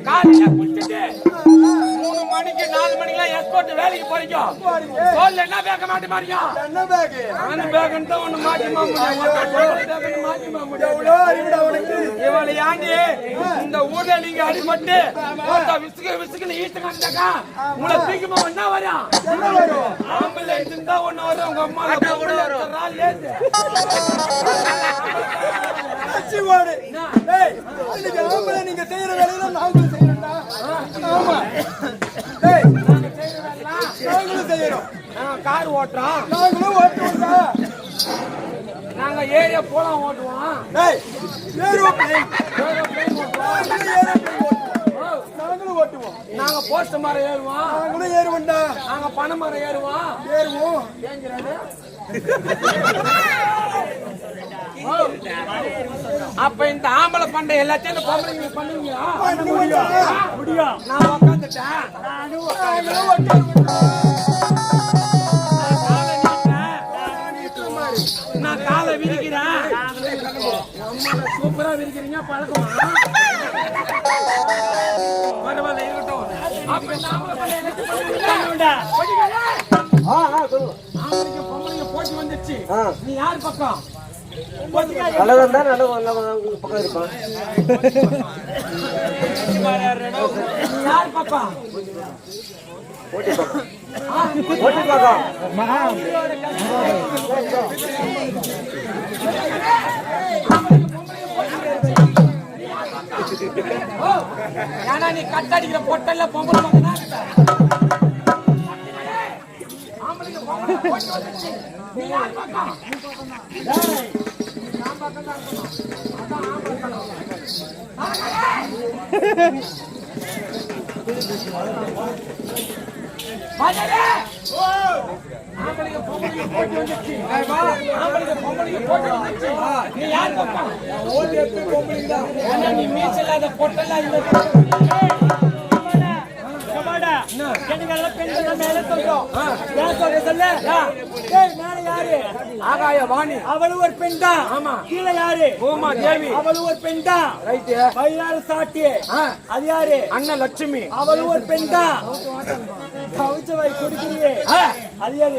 காலையில குளிச்சுட்டு 3 மணிக்கு 4 மணிக்கெல்லாம் எஸ்கோர்ட் வேலைக்கு போறீங்க. தோல்ல என்ன பேக்க மாட்டி மாறியா? என்ன பேக்? அந்த பேக்கன் தான் ஒண்ணு மாட்டி இவளை ஆண்டி இந்த ஊர்ல நீங்க அடிபட்டு விசுக்கு ஈட்டுக்காக்கா உங்களை தூக்கிமா என்ன வரும்? ஆம்புலன்ஸ் இருந்தா ஒண்ணு வரும். உங்க அம்மா நீங்க செய்யற வேலையில நாங்களும் செய்யறோம்டா. ஆமா நாங்களும் செய்யறோம். கார் ஓட்டுறோம். நாங்களும் ஓட்டுவோம்டா. நாங்க ஏரியா போலாம் ஓட்டுவோம். நாங்களும் ஓட்டுவோம். நாங்க போஸ்ட் மரம் ஏறுவோம். நாங்களும் ஏறுவோம்டா. நாங்க பனை மரம் ஏறுவோம். அப்ப இந்த ஆம்பளை பண்டை எல்லாத்தையும் இந்த பொம்பளைங்க பண்ணுவீங்களா? முடியும். நான் உட்காந்துட்டேன். நான் காலை விரிக்கிறேன். சூப்பரா விரிக்கிறீங்க. பழக்கமா பரவாயில்ல இருக்கட்டும். அப்ப இந்த ஆம்பளை பண்டை பொம்பளைங்க போட்டி வந்துச்சு. நீ யார் பக்கம்? நல்லதான் தான் பக்கம் இருப்பான். யார் பக்கம்? ஓட்டி பக்கம். ஓட்டி பக்கம். ஏன்னா நீ கட்டடிக்கிற பொட்டல்ல பொம்பளை பக்கம் நீ யார் பக்கம்? நீ மீச்சலாத பொட்டலா ஆகாய வாணி அவளு ஒரு பெண் தான். ஆமா. கீழே யாரு? பூமா தேவி அவளு ஒரு பெண் தான். ரைட்டு. பையாறு சாட்டி அது யாரு? அண்ணன் லட்சுமி அவளு ஒரு பெண் தான். கவுச்ச வை குடிக்கிறீங்க அது யாரு?